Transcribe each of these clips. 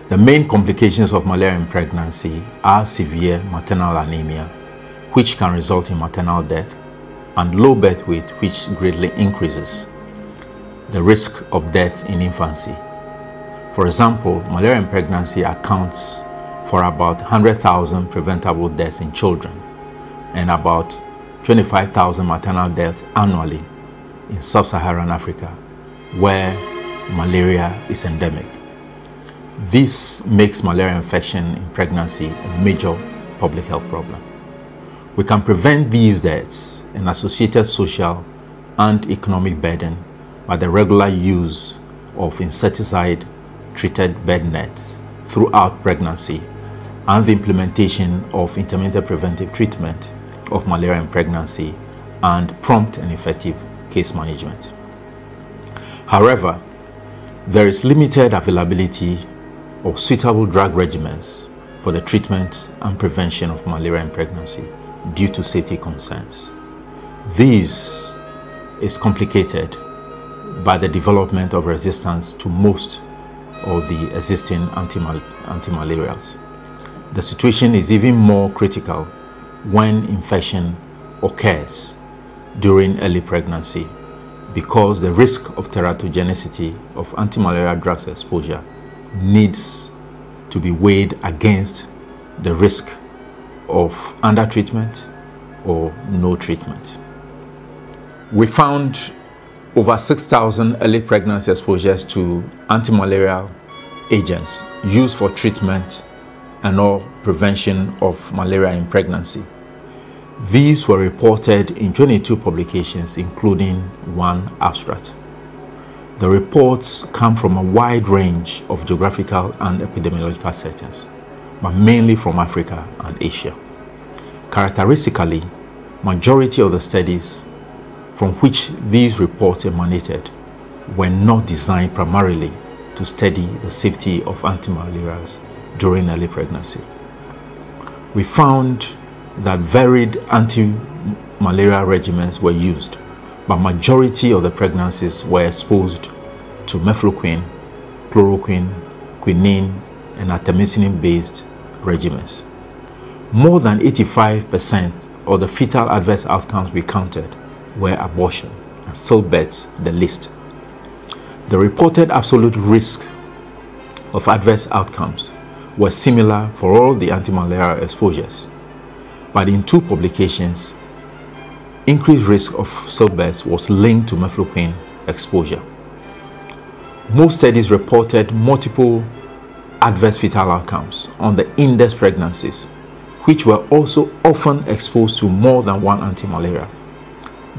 The main complications of malaria in pregnancy are severe maternal anemia, which can result in maternal death, and low birth weight, which greatly increases the risk of death in infancy. For example, malaria in pregnancy accounts for about 100,000 preventable deaths in children and about 25,000 maternal deaths annually in sub-Saharan Africa, where malaria is endemic. This makes malaria infection in pregnancy a major public health problem. We can prevent these deaths and associated social and economic burden by the regular use of insecticide-treated bed nets throughout pregnancy and the implementation of intermittent preventive treatment of malaria in pregnancy and prompt and effective case management. However, there is limited availability of suitable drug regimens for the treatment and prevention of malaria in pregnancy due to safety concerns. This is complicated by the development of resistance to most of the existing anti-malarials. The situation is even more critical when infection occurs during early pregnancy, because the risk of teratogenicity of anti-malaria drugs exposure needs to be weighed against the risk of under-treatment or no treatment. We found over 6,000 early pregnancy exposures to anti-malarial agents used for treatment and or prevention of malaria in pregnancy. These were reported in 22 publications, including one abstract. The reports come from a wide range of geographical and epidemiological settings, but mainly from Africa and Asia. Characteristically, majority of the studies from which these reports emanated were not designed primarily to study the safety of antimalarials during early pregnancy. We found that varied anti-malaria regimens were used, but majority of the pregnancies were exposed to mefloquine, chloroquine, quinine, and artemisinin-based regimens. More than 85% of the fetal adverse outcomes we counted were abortion, and stillbirths the least. The reported absolute risk of adverse outcomes were similar for all the anti-malaria exposures, but in two publications, increased risk of stillbirths was linked to mefloquine exposure. Most studies reported multiple adverse fetal outcomes on the index pregnancies, which were also often exposed to more than one anti-malaria.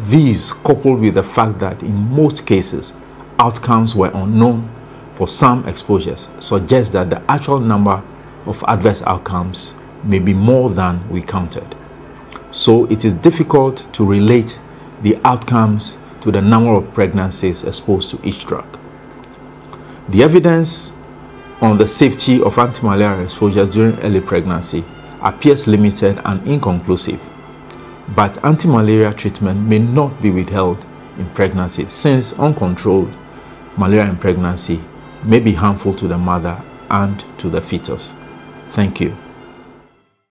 These, coupled with the fact that in most cases outcomes were unknown for some exposures, suggest that the actual number of adverse outcomes may be more than we counted. So it is difficult to relate the outcomes to the number of pregnancies exposed to each drug. The evidence on the safety of anti-malaria exposures during early pregnancy appears limited and inconclusive, but anti-malaria treatment may not be withheld in pregnancy, since uncontrolled malaria in pregnancy may be harmful to the mother and to the fetus. Thank you.